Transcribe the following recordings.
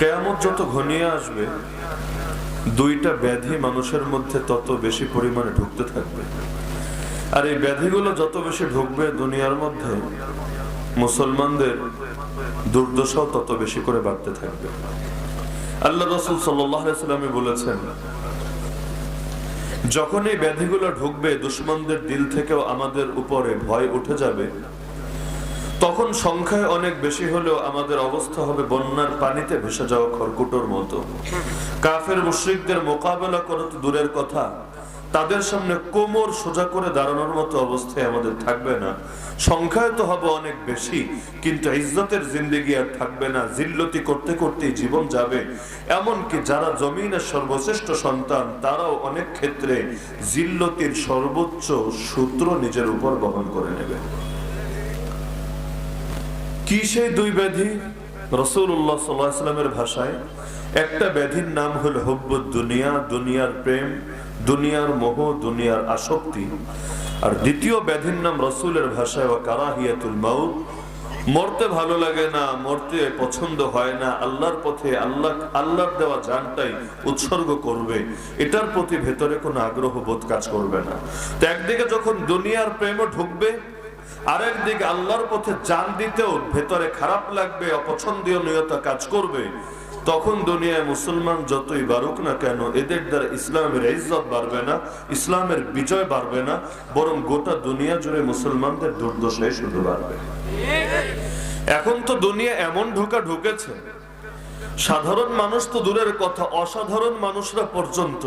কিয়ামত যত ঘনিয়ে আসবে, দুইটা ব্যাধি মানুষের মধ্যে তত বেশি পরিমাণে ঢুকতে থাকবে। আর এই ব্যাধিগুলো যত বেশি ঢুকবে দুনিয়ার মধ্যে, মুসলমানদের দুর্দশাও তত বেশি করে বাড়তে থাকবে। আল্লাহ রাসূল সাল্লাল্লাহু আলাইহি ওয়াসাল্লাম বলেছেন, যখন এই ব্যাধিগুলো ঢুকবে, দুশমনদের দিল থেকেও আমাদের উপরে ভয় উঠে যাবে, তখন সংখ্যায় অনেক বেশি হলেও আমাদের অবস্থা হবে বন্যার পানিতে ভেসে যাওয়া খড়কুটোর মতো। কাফের মুশরিকদের মোকাবেলা করা তো দূরের কথা, তাদের সামনে কোমর সোজা করে দাঁড়ানোর মতো অবস্থায় আমাদের থাকবে না। সংখ্যায় তো হবে অনেক বেশি, কিন্তু ইজ্জতের জিন্দেগি আর থাকবে না। জিল্লতি করতে করতেই জীবন যাবে। এমনকি যারা জমিনের সর্বশ্রেষ্ঠ সন্তান, তারাও অনেক ক্ষেত্রে জিল্লতির সর্বোচ্চ সূত্র নিজের উপর বহন করে নেবে। কি সেই দুই ব্যাধি? রাসূলুল্লাহ সাল্লাল্লাহু আলাইহি ওয়াসাল্লামের ভাষায় একটা ব্যাধির নাম হলো হুব্বুদ দুনিয়া, দুনিয়ার প্রেম, দুনিয়ার মোহ, দুনিয়ার আসক্তি। আর দ্বিতীয় ব্যাধির নাম রাসূলের ভাষায় ওয়া কারাহিয়াতুল মাউত, মরতে ভালো লাগে না, মরতে পছন্দ হয় না, আল্লাহর পথে আল্লাহর দেওয়া জানটাই উৎসর্গ করবে, এটার প্রতি ভেতরে কোনো আগ্রহ বোধ কাজ করবে না। তো একদিকে যখন দুনিয়ার প্রেমও ঢুকবে, আরেক দিকে আল্লাহর পথে জান দিতেও ভেতরে খারাপ লাগবে, অপছন্দনীয় নিয়ত কাজ করবে, তখন দুনিয়ায় মুসলমান যতই বাড়ুক না কেন, এদের দ্বারা ইসলামের ইজ্জত বাড়বে না, ইসলামের বিজয় বাড়বে না, বরং গোটা দুনিয়া জুড়ে মুসলমানদের দুর্দশায় শুধু বাড়বে। এখন তো দুনিয়া এমন ঢুকেছে, সাধারণ মানুষ তো দূরের কথা, অসাধারণ মানুষরা পর্যন্ত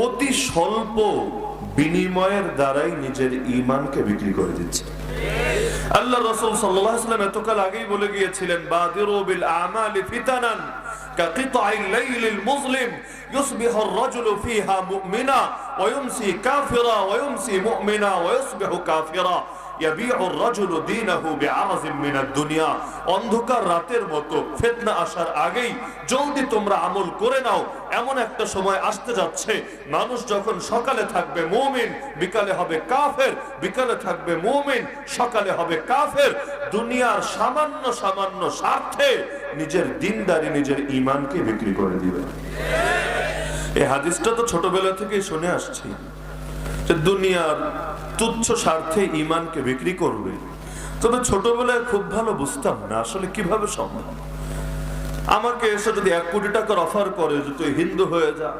অতি স্বল্প বিনিময়ের দ্বারাই নিজের ঈমানকে বিক্রি করে দিচ্ছে। আল্লাহ রাসূল সাল্লাল্লাহু আলাইহি ওয়াসাল্লাম এতকাল আগেই বলে গিয়েছিলেন, বাদিরু বিল আমালি ফিতানান কাকিতাইল লাইলিল মুজলিম ইউসবিহু আর-রাজুলু ফিহা মুমিনা ওয়া ইউমসি কাফিরা ওয়া ইউমসি মুমিনা ওয়া ইউসবিহু কাফিরা ইয়াবিউ আর-রাজুলু দীনাহু বিআরাজিম মিনাদ দুনিয়া। অন্ধকার রাতের মতো ফিতনা আসার আগেই জলদি তোমরা আমল করে নাও। এমন একটা সময় আসতে যাচ্ছে, মানুষ যখন সকালে থাকবে মুমিন, বিকালে হবে কাফের, বিকালে থাকবে মুমিন, সকালে হবে কাফের। দুনিয়ার সামান্য সামান্য স্বার্থে নিজের দ্বীনদারি, নিজের ঈমানকে বিক্রি করে দিবে। এই হাদিসটা তো ছোটবেলা থেকেই শুনে আসছি, যে দুনিয়ার তুচ্ছ স্বার্থে ঈমানকে বিক্রি করবে। তবে ছোটবেলায় খুব ভালো বুঝতাম না আসলে কিভাবে সম্ভব। আমাকে এসে যদি 1 কোটি টাকার অফার করে যে তুই হিন্দু হয়ে যা,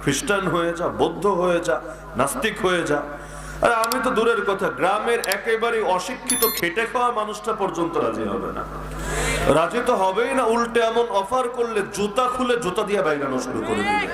খ্রিস্টান হয়ে যা, বৌদ্ধ হয়ে যা, নাস্তিক হয়ে যা, আরে আমি তো দূরের কথা, গ্রামের একেবারে অশিক্ষিত খেটে খাওয়া মানুষটা পর্যন্ত রাজি হবে না। রাজি তো হবেই না, উল্টে এমন অফার করলে জুতা খুলে জুতা দিয়ে বাইরানো শুরু করে দিবে।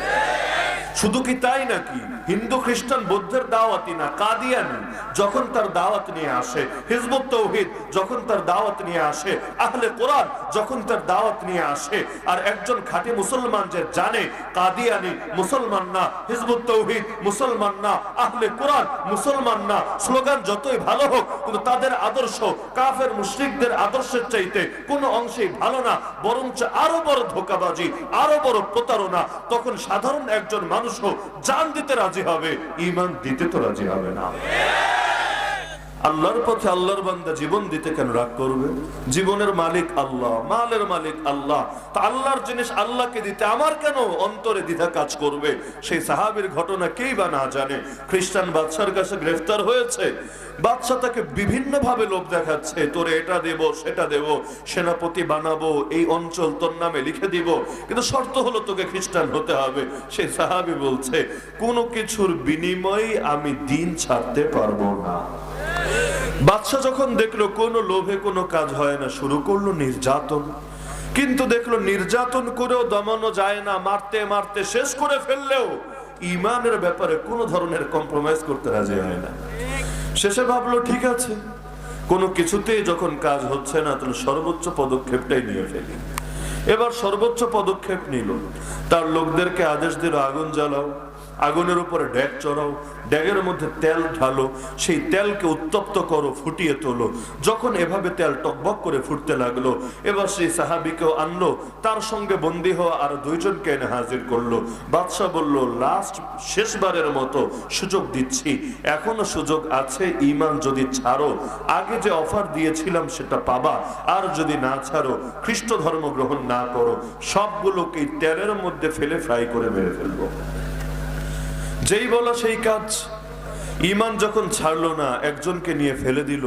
শুধু কি তাই নাকি, হিন্দু খ্রিস্টান বৌদ্ধের দাওয়াতি না, কাদিয়ানি যখন তার দাওয়াত নিয়ে আসে, হিজবুত তাওহীদ যখন তার দাওয়াত নিয়ে আসে, আহলে কোরআন যখন তার দাওয়াত নিয়ে আসে, আর একজন খাঁটি মুসলমান যে জানে কাদিয়ানি মুসলমান না, হিজবুত তাওহীদ মুসলমান না, আহলে কোরআন মুসলমান না, স্লোগান যতই ভালো হোক কিন্তু তাদের আদর্শ কাফের মুশরিকদের আদর্শের চাইতে কোনো অংশেই ভালো না, বরঞ্চ আরো বড় ধোঁকাবাজি, আরো বড় প্রতারণা, তখন সাধারণ একজন মানুষ জান দিতে রাজি হবে, ঈমান দিতে তো রাজি হবে না। আল্লাহর পথে আল্লাহর বান্দা জীবন দিতে কেন রাগ করবে? জীবনের মালিক আল্লাহ, মালের মালিক আল্লাহ, তা আল্লাহর জিনিস আল্লাহকে দিতে আমার কেন অন্তরে দ্বিধা কাজ করবে? সেই সাহাবীর ঘটনা কেই বা না জানে। খ্রিস্টান বাদশার কাছে গ্রেফতার হয়েছে, বাদশা তাকে বিভিন্ন ভাবে লোভ দেখাচ্ছে, তোরে এটা দেব, সেটা দেব, সেনাপতি বানাবো, এই অঞ্চল তোর নামে লিখে দিব, কিন্তু শর্ত হলো তোকে খ্রিস্টান হতে হবে। সেই সাহাবী বলছে, কোনো কিছুর বিনিময়ে আমি দিন ছাড়তে পারবো না। বাদশা যখন দেখলো কোনো লোভে কোনো কাজ হয় না, শুরু করলো নির্যাতন। কিন্তু দেখলো নির্যাতন করেও দমানো যায় না, মারতে মারতে শেষ করে ফেললেও ঈমানের ব্যাপারে কোনো ধরনের কম্প্রোমাইজ করতে রাজি হয় না। শেষে ভাবলো ঠিক আছে, কোনো কিছুতেই যখন কাজ হচ্ছে না, তাহলে সর্বোচ্চ পদক্ষেপটাই নিয়ে ফেলি। এবার সর্বোচ্চ পদক্ষেপ নিল, তার লোকদেরকে আদেশ দিল আগুন জ্বালাও, আগুনের উপরে ডেক চড়াও, ডেগের মধ্যে তেল ঢালো, সেই তেলকে উত্তপ্ত করো, ফুটিয়ে তোলো। যখন এভাবে তেল টকবক করে ফুটতে লাগলো, এবার সেই সাহাবীকেও আনলো, তার সঙ্গে বন্দী হওয়া আর দুইজনকে এনে হাজির করলো। বাদশাহ বলল, লাস্ট শেষবারের মতো সুযোগ দিচ্ছি, এখনো সুযোগ আছে, ঈমান যদি ছাড়ো আগে যে অফার দিয়েছিলাম সেটা পাবা, আর যদি না ছাড়ো, খ্রিস্ট ধর্ম গ্রহণ না করো, সবগুলোকে তেলের মধ্যে ফেলে ফ্রাই করে মেরে ফেলবো। যেই বলা সেই কাজ। ঈমান যখন ছাড়লো না, একজনকে নিয়ে ফেলে দিল।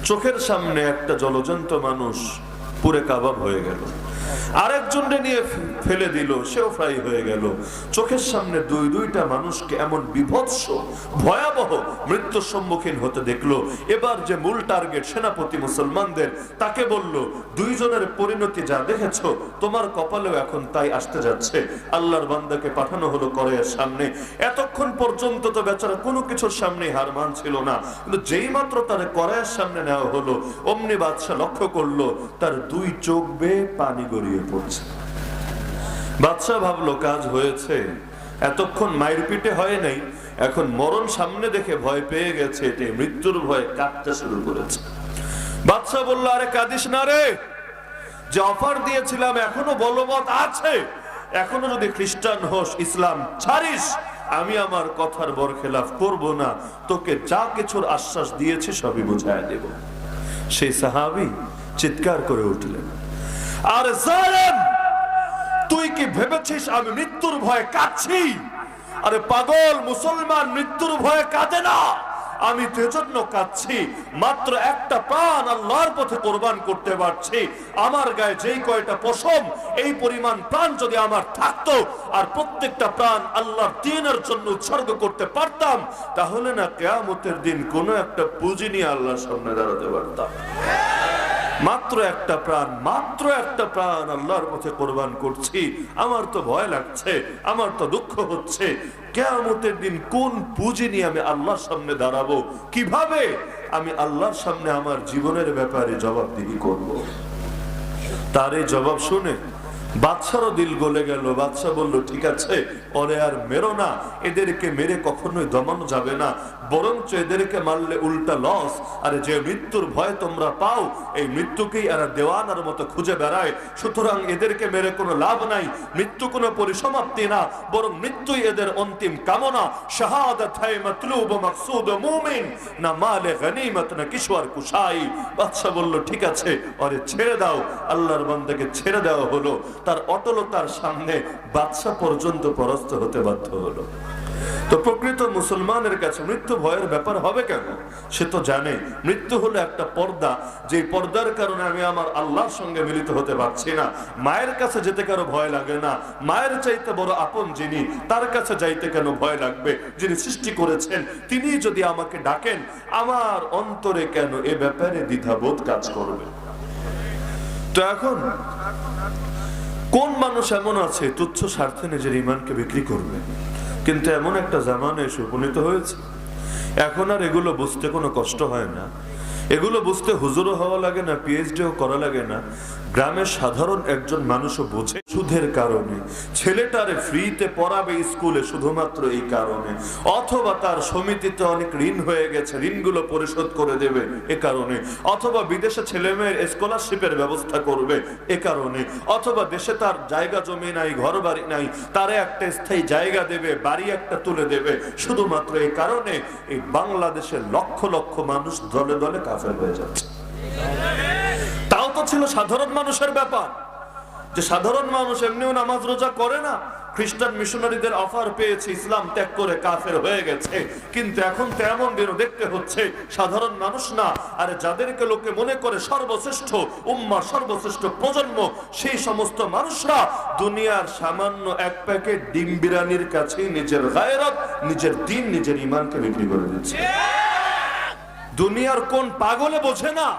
চোখের সামনে একটা জলজন্ত মানুষ পুরে কাবাব হয়ে গেল। আরেকজনকে নিয়ে ফেলে দিল, সেও ফ্রাই হয়ে গেল। চোখের সামনে দুইটা মানুষকে এমন বিভৎস ভয়াবহ মৃত্যুর সম্মুখীন হতে দেখলো। এবার যে মূল টার্গেট সেনাপতি মুসলমানদের, তাকে বলল, দুইজনের পরিণতি যা দেখেছো, তোমার কপালেও এখন তাই আসতে যাচ্ছে। আল্লাহর বান্দাকে পাঠানো হলো করের সামনে। এতক্ষণ পর্যন্ত তো বেচারা কোনো কিছুর সামনে হার মানছিল না, কিন্তু যেই মাত্র তার করের সামনে নেওয়া হলো, অমনি বাদশা লক্ষ্য করলো তার দুই চোখ বেয়ে পানি গড়িয়ে পড়ছে। বাদশা ভাবলো কাজ হয়েছে, এতক্ষণ মায়ের পিঠে হয় নাই, এখন মরণ সামনে দেখে ভয় পেয়ে গেছে, এতে মৃত্যুর ভয়ে কাঁদতে শুরু করেছে। বাদশা বলল, আরে কাঁদিস না রে, যে অফার দিয়েছিলাম এখনো বলবৎ আছে, এখনো যদি খ্রিস্টান হোস, ইসলাম ছাড়িস, আমি আমার কথার বরখেলাফ করব না, তোকে যা কিছুর আশ্বাস দিয়েছি সবই বুঝায় দেব। সেই সাহাবী চিৎকার করে উঠলেন, আর জালেম, তুই কি ভেবেছিস আমি মৃত্যুর ভয়ে কাঁদছি? আরে পাগল, মুসলমান মৃত্যুর ভয়ে কাঁদে না। আমি তো এজন্য কাঁদছি, মাত্র একটা প্রাণ আল্লাহর পথে কোরবান করতে পারছি। আমার গায়ে যেই কয়টা পশম, এই পরিমাণ প্রাণ যদি আমার থাকতো, আর প্রত্যেকটা প্রাণ আল্লাহর দ্বীনের জন্য উৎসর্গ করতে পারতাম, তাহলে না কিয়ামতের দিন কোনো একটা পুঁজি নিয়ে আল্লাহর সামনে দাঁড়াতে পারতাম। মাত্র একটা প্রাণ আল্লাহর পথে কোরবান করছি, আমার তো ভয় লাগছে, আমার তো দুঃখ হচ্ছে। কিয়ামতের দিন কোন পুঁজি নিয়ে আমি আল্লাহর সামনে দাঁড়াবো? কিভাবে আমি আল্লাহর সামনে আমার জীবনের ব্যাপারে জবাবদিহি করব? তার এই জবাব শুনে বাদশারও দিল গলে গেল। বাদশা বলল, ঠিক আছে, ওরে আর মেরো না, এদেরকে মেরে কখনোই দমানো যাবে না, বরঞ্চ এদেরকে মারলে উল্টা লস। আর যে মৃত্যুর ভয় তোমরা পাও, এই মৃত্যুকেই এরা দেওয়ানার মতো খুঁজে বেড়ায়, সুতরাং এদেরকে মেরে কোনো লাভ নাই। মৃত্যু কোনো পরিসমাপ্তি না, বরং মৃত্যুই এদের অন্তিম কামনা। শাহাদাত হায় মাতলুব মাকসুদ মুমিন, না মালে গনিমত না কিশোর কুশাই। বাদশা বলল, ঠিক আছে, ওরে ছেড়ে দাও। আল্লাহর বান্দাকে ছেড়ে দেওয়া হলো। তার অটলতার সামনে বাদশা পর্যন্ত পরাস্ত হতে বাধ্য হলো। তো প্রকৃত মুসলমানের কাছে মৃত্যু ভয়ের ব্যাপার হবে কেন? সে তো জানে মৃত্যু হলো একটা পর্দা, যে পর্দার কারণে আমি আমার আল্লাহর সঙ্গে মিলিত হতে পারছি না। মায়ের কাছে যেতে কারো ভয় লাগে না, মায়ের চাইতে বড় আপন যিনি, তার কাছে যাইতে কেন ভয় লাগবে? যিনি সৃষ্টি করেছেন তিনি যদি আমাকে ডাকেন, আমার অন্তরে কেন এ ব্যাপারে দ্বিধাবোধ কাজ করবে? তো এখন কোন মানুষ এমন আছে তুচ্ছ স্বার্থে নিজের ঈমানকে বিক্রি করবে? কিন্তু এমন একটা জামানায় এসে উপনীত হয়েছে, এখন আর এগুলো বুঝতে কোনো কষ্ট হয় না। এগুলো বুঝতে হুজুরও হওয়া লাগে না, পিএইচডিও করা লাগে না। গ্রামের সাধারণ একজন মানুষও বোঝে। সুদের কারণে ছেলেটারে ফ্রিতে পড়াবে স্কুলে শুধুমাত্র এই কারণে, অথবা তার সমিতিতে অনেক ঋণ হয়ে গেছে, ঋণগুলো পরিশোধ করে দেবে এ কারণে, অথবা বিদেশে ছেলে মেয়ের স্কলারশিপের ব্যবস্থা করবে এ কারণে, অথবা দেশে তার জায়গা জমি নাই, ঘর বাড়ি নাই, তারে একটা স্থায়ী জায়গা দেবে, বাড়ি একটা তুলে দেবে। শুধুমাত্র এই কারণে এই বাংলাদেশের লক্ষ লক্ষ মানুষ দলে দলে কাফের হয়ে যাচ্ছে। তাও তো ছিল সাধারণ মানুষের ব্যাপার, যে সাধারণ মানুষ এমনিও নামাজ রোজা করে না, খ্রিস্টান মিশনারিদের অফার পেয়েছে, ইসলাম ত্যাগ করে কাফের হয়ে গেছে। কিন্তু এখন তো এমন দিনও দেখতে হচ্ছে সাধারণ মানুষ না, আরে যাদেরকে লোকে মনে করে সর্বশ্রেষ্ঠ উম্মাহ, সর্বশ্রেষ্ঠ প্রজন্ম, সেই সমস্ত মানুষরা দুনিয়ার সামান্য এক প্যাকেট ডিম বিরিয়ানির কাছে নিজের গায়রত, নিজের দিন, নিজের ঈমানকে বিক্রি করে দিচ্ছে। দুনিয়ার কোন পাগলে বোঝে না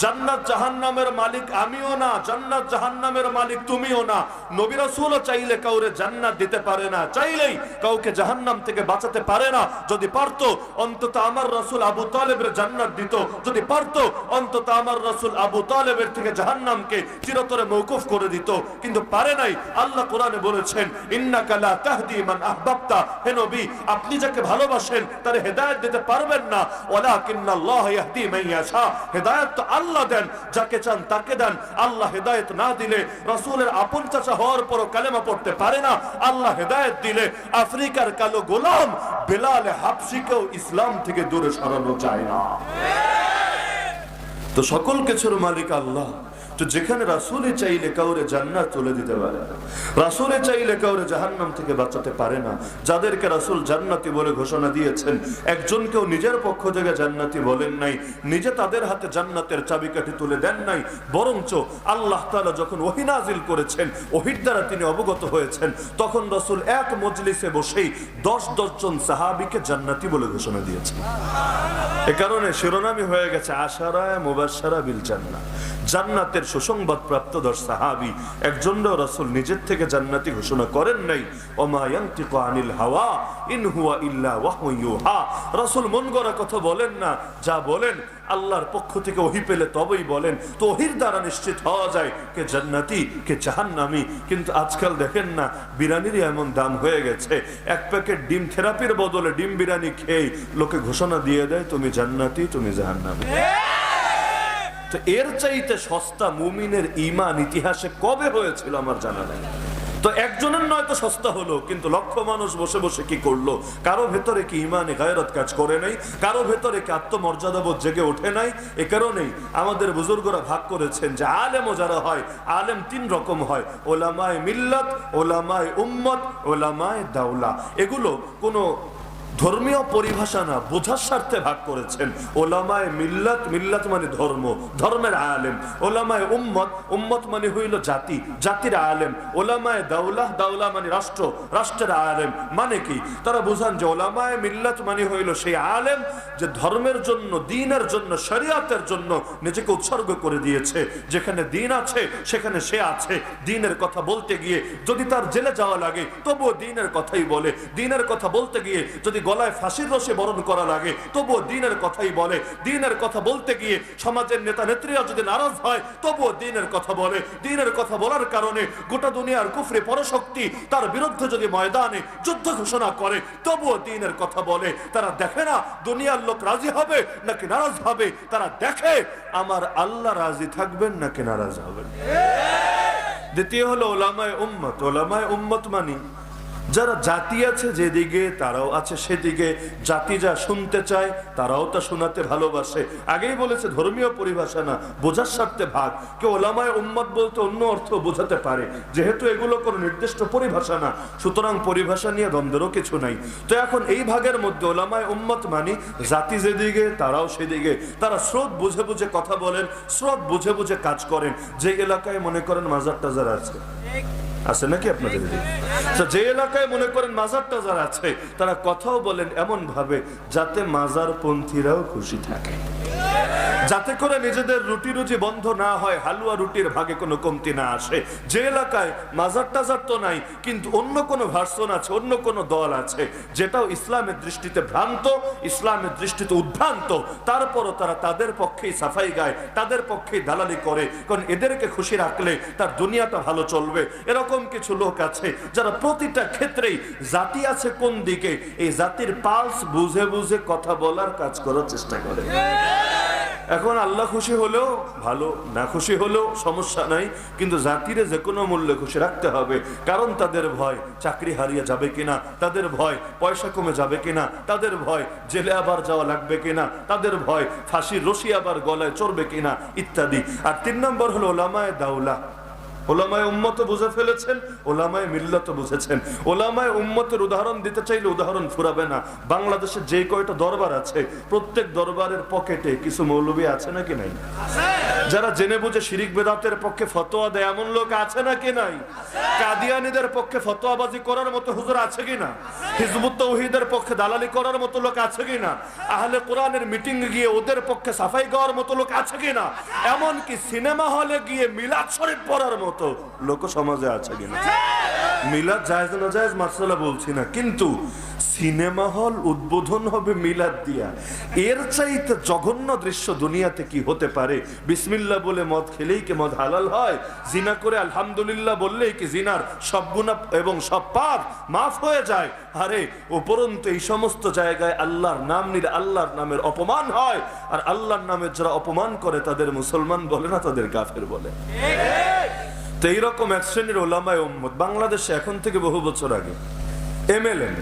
জান্নাত জাহান্নামের মালিক আমিও না, জান্নাত জাহান্নামের মালিক তুমিও না। নবী রাসূলও চাইলে কাউরে জান্নাত দিতে পারে না, চাইলেই কাউকে জাহান্নাম থেকে বাঁচাতে পারে না। যদি পারতো অন্তত আমার রাসূল আবু তালেবের জান্নাত দিত, যদি পারতো অন্তত আমার রাসূল আবু তালেবের থেকে জাহান্নামকে চিরতরে মওকুফ করে দিত, কিন্তু পারে নাই। আল্লাহ কোরআনে বলেছেন ইন্নাকা লা তাহদি মান আহবাবতা, হে নবী আপনি যাকে ভালোবাসেন তার হেদায়েত দিতে পারবেন না, ওয়ালাকিন্নাল্লাহ ইয়াহদি মান ইয়াশা, হেদায়েত তো আল্লাহ দেন, যাকে চান তাকে দেন। আল্লাহ হেদায়েত না দিলে রাসূলের আপন চাচা হওয়ার পরও কালেমা পড়তে পারে না। আল্লাহ হেদায়েত দিলে আফ্রিকার কালো গোলাম বেলাল হাবশিকেও ইসলাম থেকে দূরে সরানো যায় না। তো সকল কিছুর মালিক আল্লাহ। তো যেখানে রাসূলে চাইলে কাউরে জান্নাত তুলে দিতে পারে, রাসূলে চাইলে কাউরে জাহান্নাম থেকে বাঁচাতে পারে না। যাদেরকে রাসূল জান্নাতি বলে ঘোষণা দিয়েছেন, একজনকেও নিজের পক্ষ থেকে জান্নাতি বলেন নাই, নিজে তাদের হাতে জান্নাতের চাবিকাঠি তুলে দেন নাই। বরঞ্চ আল্লাহ তাআলা যখন ওহী নাযিল করেছেন, ওহীর দ্বারা তিনি অবগত হয়েছেন, তখন রাসূল এক মজলিসে বসেই 10 জন সাহাবীকে জান্নাতি বলে ঘোষণা দিয়েছেন। এ কারণে শিরোনামই হয়ে গেছে আশারায়ে মুবাশশারা বিল জান্নাহ, জান্নাতের সুসংবাদ প্রাপ্ত 10 সাহাবী। একজনও রাসূল নিজের থেকে জান্নাতি ঘোষণা করেন নাই। ওমা ইয়ানতিকু আনিল হাওয়া ইন হুয়া ইল্লা ওয়াহয়ুন ইউহা, রাসূল মন গড়া কথা বলেন না, যা বলেন আল্লাহর পক্ষ থেকে ওহী পেলে তবেই বলেন। তো ওহীর দ্বারা নিশ্চিত হওয়া যায় কে জান্নাতি কে জাহান্নামী। কিন্তু আজকাল দেখেন না, বিরিয়ানির এমন দাম হয়ে গেছে, এক প্যাকেট ডিম থেরাপির বদলে ডিম বিরিয়ানি খেয়ে লোকে ঘোষণা দিয়ে দেয় তুমি জান্নাতি তুমি জাহান্নামী। তো এর চাইতে সস্তা মুমিনের ঈমান ইতিহাসে কবে হয়েছিল আমার জানা নেই। তো একজনের নয় তো সস্তা হলো, কিন্তু লক্ষ মানুষ বসে বসে কি করলো? কারো ভেতরে কি ঈমানে গায়রত কাজ করে নাই? কারো ভেতরে কি আত্মমর্যাদাবোধ জেগে ওঠে নাই? এ কারণেই আমাদের বুজুর্গরা ভাগ করেছেন যে আলেমও যারা হয়, আলেম 3 রকম হয়, ওলামায়ে মিল্লাত, ওলামায়ে উম্মত, ওলামায়ে দাওলা। এগুলো কোনো ধর্মীয় পরিভাষা না, বোঝার স্বার্থে ভাগ করেছেন। ওলামায়ে মিল্লাত, মিল্লাত মানে ধর্ম, ধর্মের আলেম। ওলামায়ে উম্মত, উম্মত মানে হইল জাতি, জাতির আলেম। ওলামায়ে দাওলা, দাওলা মানে রাষ্ট্র, রাষ্ট্রের আলেম। মানে কি? তারা বুঝান যে ওলামায়ে মিল্লাত মানে হইল সেই আলেম যে ধর্মের জন্য, দ্বীনের জন্য, শরিয়াতের জন্য নিজেকে উৎসর্গ করে দিয়েছে। যেখানে দ্বীন আছে সেখানে সে আছে। দ্বীনের কথা বলতে গিয়ে যদি তার জেলে যাওয়া লাগে তবুও দ্বীনের কথাই বলে। দ্বীনের কথা বলতে গিয়ে যদি গলায় ফাঁসির রশি বরণ করা লাগে তবুও দ্বীনের কথাই বলে। দ্বীনের কথা বলতে গিয়ে সমাজের নেতা নেত্রীরা যদি নারাজ হয় তবুও দ্বীনের কথা বলে। দ্বীনের কথা বলার কারণে গোটা দুনিয়ার কুফরি পরশক্তি তার বিরুদ্ধে যদি ময়দানে যুদ্ধ ঘোষণা করে তবুও দ্বীনের কথা বলে। তারা দেখে না দুনিয়ার লোক রাজি হবে নাকি নারাজ হবে, তারা দেখে আমার আল্লাহ রাজি থাকবেন নাকি নারাজ হবেন। দ্বিতীয় হলো ওলামায়ে উম্মত। ওলামায়ে উম্মত মানে যারা জাতি আছে যেদিকে তারাও আছে সেদিকে, জাতি যা শুনতে চায় তারাও তা শোনাতে ভালোবাসে। আগেই বলেছে ধর্মীয় পরিভাষা না, বোঝার স্বার্থে ভাগ। কেউ ওলামায়ে উম্মত বলতে অন্য অর্থ বোঝাতে পারে, যেহেতু এগুলো কোনো নির্দিষ্ট পরিভাষা না, সুতরাং পরিভাষা নিয়ে দ্বন্দ্বেরও কিছু নাই। তো এখন এই ভাগের মধ্যে ওলামায়ে উম্মত মানে জাতি যেদিকে তারাও সেদিকে, তারা স্রোত বুঝে বুঝে কথা বলেন, স্রোত বুঝে বুঝে কাজ করেন। যে এলাকায় মনে করেন মাজার টাজার আছে, আছে নাকি আপনাদের? যে এলাকায় মনে করেন মাজার টাজার আছে, তারা কথাও বলেন এমন ভাবে যাতে মাজার পন্থীরাও খুশি থাকে, যাতে করে নিজেদের রুটি রুজি বন্ধ না হয়, হালুয়া রুটির ভাগে কোনো কমতি না আসে। যে এলাকায় মাজার টাজার তো নাই, কিন্তু অন্য কোনো ভার্সন আছে, অন্য কোনো দল আছে যেটাও ইসলামের দৃষ্টিতে ভ্রান্ত, ইসলামের দৃষ্টিতে উদ্ভ্রান্ত, তারপরও তারা তাদের পক্ষেই সাফাই গায়, তাদের পক্ষেই দালালি করে, কারণ এদেরকে খুশি রাখলে তার দুনিয়াটা ভালো চলবে। এরকম কিছু লোক আছে যারা প্রতিটা ক্ষেত্রেই জাতি আছে কোন দিকে, এই জাতির পালস বুঝে বুঝে কথা বলার কাজ করার চেষ্টা করে। এখন আল্লাহ খুশি হলেও ভালো, না খুশি হলেও সমস্যা নাই, কিন্তু জাতিরে যে কোনো মূল্যে খুশি রাখতে হবে। কারণ তাদের ভয় চাকরি হারিয়ে যাবে কিনা, তাদের ভয় পয়সা কমে যাবে কিনা, তাদের ভয় জেলে আবার যাওয়া লাগবে কিনা, তাদের ভয় ফাঁসির রশি আবার গলায় চড়বে কিনা, ইত্যাদি। আর 3 নম্বর হলো ওলামায়ে দাওলা। ওলামায়ে উম্মত বুঝে ফেলেছেন, ওলামায়ে মিল্লাত বুঝেছেন। ওলামায়ে উম্মতের উদাহরণ দিতে চাইলে উদাহরণ ফুরাবে না। বাংলাদেশে যে কয়টা দরবার আছে, প্রত্যেক দরবারের পকেটে কিছু মৌলবী আছে নাকি নাই? যারা জেনে বুঝে শিরিক বেদাতের পক্ষে ফতোয়া দেয় এমন লোক আছে নাকি নাই? কাদিয়ানীদের পক্ষে ফতোয়াবাজি করার মতো হুজুর আছে কিনা? হিজবুত তাওহীদের পক্ষে দালালি করার মতো লোক আছে কিনা? আহলে কোরআনের মিটিং গিয়ে ওদের পক্ষে সাফাই গাওয়ার মতো লোক আছে কিনা? এমনকি সিনেমা হলে গিয়ে মিলাদ শরীফ পড়ার মতো লোক সমাজে আছে কিনা? মিলাদ জায়েজ না জায়েজ মাসআলা বলছি না, কিন্তু সিনেমা হল উদ্বোধন হবে মিলাদ দিয়া, এর চাইতে জঘন্য দৃশ্য দুনিয়াতে কি হতে পারে? বিসমিল্লাহ বলে মদ খেলেই কি মদ হালাল হয়? জিনা করে আলহামদুলিল্লাহ বললেই কি জিনার সব গুনাহ এবং সব পাপ মাফ হয়ে যায়? আরে উপরন্তু এই সমস্ত জায়গায় আল্লাহর নাম নিলে আল্লাহর নামের অপমান হয়, আর আল্লাহর নামের যারা অপমান করে তাদের মুসলমান বলে না, তাদের কাফের বলে। তো এইরকম এক শ্রেণীর ওলামায়ে উম্মত বাংলাদেশে এখন থেকে বহু বছর আগে MLM,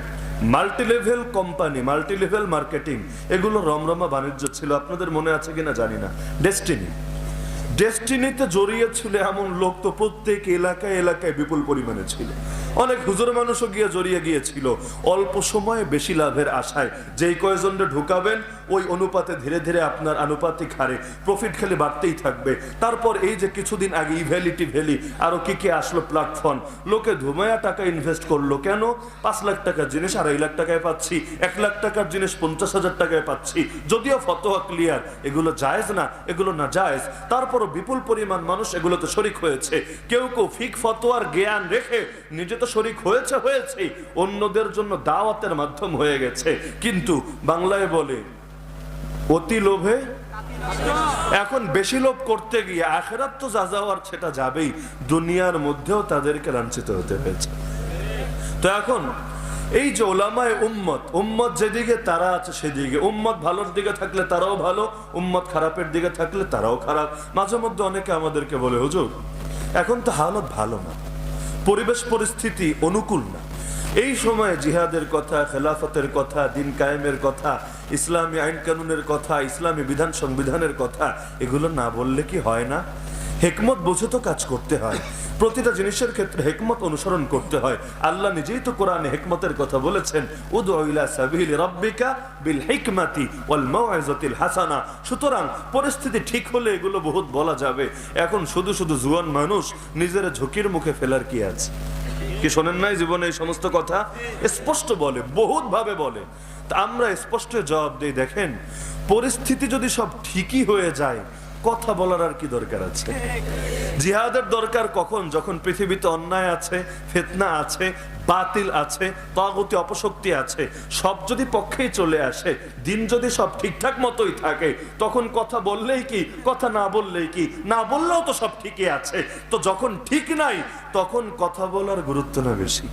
multilevel company, multilevel marketing, এগুলো রমরমা বাণিজ্য ছিল। আপনাদের মনে আছে কিনা জানি না। ডেস্টিনিতে জড়িয়ে ছিল এমন লোক তো প্রত্যেক এলাকায় এলাকায় বিপুল পরিমাণে ছিল। অনেক হুজুর মানুষও গিয়ে জড়িয়ে গিয়েছিল অল্প সময়ে বেশি লাভের আশায়। যেই কয়জনটা ঢুকাবেন ওই অনুপাতে ধীরে ধীরে আপনার আনুপাতিক হারে প্রফিট খালি বাড়তেই থাকবে। তারপর এই যে কিছুদিন আগে ইভ্যালিটি ভ্যালি আরো কি আসলো প্ল্যাটফর্ম, লোকে ধুমায়া টাকা ইনভেস্ট করলো। কেন? 5 লাখ টাকার জিনিস 2.5 লাখ টাকায় পাচ্ছি, 1 লাখ টাকার জিনিস 50,000 টাকায় পাচ্ছি। যদিও ফতোয়া ক্লিয়ার এগুলো জায়েজ না, এগুলো না জায়েজ, তারপরও বিপুল পরিমাণ মানুষ এগুলোতে শরিক হয়েছে। কেউ কেউ ফিক ফতোয়ার জ্ঞান রেখে নিজে তো শরিক হয়েছে, অন্যদের জন্য দাওয়াতের মাধ্যম হয়ে গেছে। কিন্তু বাংলায় বলে অতি লোভে, এখন বেশি লোভ করতে গিয়ে আখিরাত তো যা যাওয়ার সেটা যাবেই, দুনিয়ার মধ্যেও তাদেরকে লাঞ্ছিত হতে হয়েছে। তো এখন এই যে ওলামায়ে উম্মত যেদিকে তারা আছে সেদিকে, উম্মত ভালোর দিকে থাকলে তারাও ভালো, উম্মত খারাপের দিকে থাকলে তারাও খারাপ। মাঝে মধ্যে অনেকে আমাদেরকে বলে হুজুর এখন তো হালত ভালো না, পরিবেশ পরিস্থিতি অনুকূল না, এই সময়ে জিহাদের কথা, খেলাফতের কথা, দিন কায়েমের কথা, ইসলামী আইন কানুনের কথা, ইসলামী বিধান সংবিধানের কথা, এগুলো না বললে কি হয় না? হিকমত বুঝে তো কাজ করতে হয়, প্রতিটা জিনিসের ক্ষেত্রে হিকমত অনুসরণ করতে হয়। আল্লাহ নিজেই তো কোরআনে হিকমতের কথা বলেছেন, উদউ ইলা সাবিলি রাব্বিকা বিল হিকমাতি ওয়াল মাউইযাতিল হাসানা। সুতরাং পরিস্থিতি ঠিক হলে এগুলো বহুত বলা যাবে। এখন শুধু শুধু জুয়ান মানুষ নিজের ঝুঁকির মুখে ফেলার কি আছে? কি শোনেন নাই জীবনে এই সমস্ত কথা? স্পষ্ট বলে, বহুত ভাবে বলে। তা আমরা স্পষ্ট জবাব দিই, দেখেন পরিস্থিতি যদি সব ঠিকই হয়ে যায় কথা বলার আর কি দরকার আছে? জিহাদের দরকার কখন? যখন পৃথিবীতে অন্যায় আছে, ফিতনা আছে, বাতিল আছে, তাগুতি অপশক্তি আছে, সব যদি পক্ষেই চলে আসে, দিন যদি সব ঠিকঠাক মতোই থাকে, তখন কথা বললেই কি, কথা না বললেই কি, না বললেও তো সব ঠিকই আছে। তো যখন ঠিক নাই তখন কথা বলার গুরুত্ব না বেশি?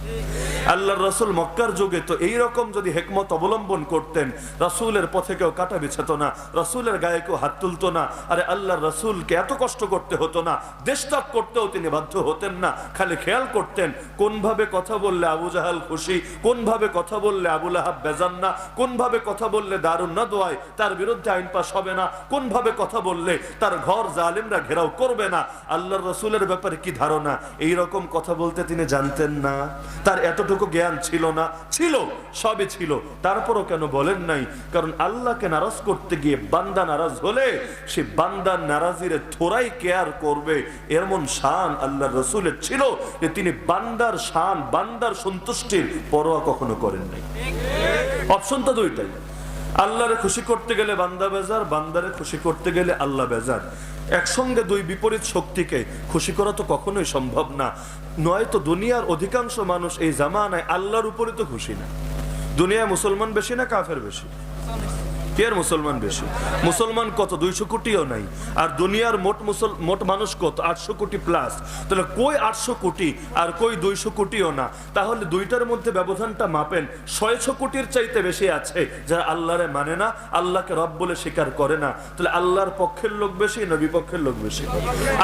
আল্লাহর রাসূল মক্কার যুগে তো এইরকম যদি হিকমত অবলম্বন করতেন, রাসূলের পথে কেউ কাঁটা বিছাত না, রাসূলের গায়ে কেউ হাত তুলতো না। আরে আল্লাহর রাসূলকে এত কষ্ট করতে হতো না, দেশ ত্যাগ করতেও তিনি বাধ্য হতেন না। খালি খেয়াল করতেন কোন ভাবে কথা বললে আবু জাহাল খুশি, কোন ভাবে কথা বললে আবু লাহাব বেজান না, কোন ভাবে কথা বললে দারুন নাদওয়ায় তার বিরুদ্ধে আইন পাস হবে না, কোন ভাবে কথা বললে তার ঘর জালিমরা ঘেরাও করবে না। আল্লাহর রাসূলের ব্যাপারে কি ধারণা, এই রকম কথা বলতে তিনি জানতেন না? তার এতটুকু জ্ঞান ছিল না? ছিল, সবই ছিল। তারপরও কেন বলেন নাই? কারণ আল্লাহকে নারাজ করতে গিয়ে বান্দা নারাজ হলে সে বান্দার নারাজিরে থোড়াই কেয়ার করবে, এমন শান আল্লাহর রাসূলের ছিল যে তিনি বান্দার শান, বান্দার সন্তুষ্টির পরোয়া কখনো করেন নাই। অপশন তো দুইটাই, আল্লাহরে খুশি করতে গেলে বান্দা বেজার, বান্দারে খুশি করতে গেলে আল্লাহ বেজার। একসঙ্গে দুই বিপরীত শক্তিকে খুশি করা তো কখনোই সম্ভব না। নয়তো দুনিয়ার অধিকাংশ মানুষ এই জামানায় আল্লাহর উপরে তো খুশি না। দুনিয়ায় মুসলমান বেশি না কাফের বেশি? কে মুসলমান বেশি? মুসলমান কত? 200 কোটিও নাই। আর দুনিয়ার মোট মানুষ কত? 800 কোটি প্লাস। তাহলে কই 800 কোটি আর কই 200 কোটিও না। তাহলে দুইটার মধ্যে ব্যবধানটা মাপেন। 600 কোটির চাইতে বেশি আছে যারা আল্লাহরে মানে না, আল্লাহকে রব বলে স্বীকার করে না। তাহলে আল্লাহর পক্ষের লোক বেশি না বিপক্ষের লোক বেশি?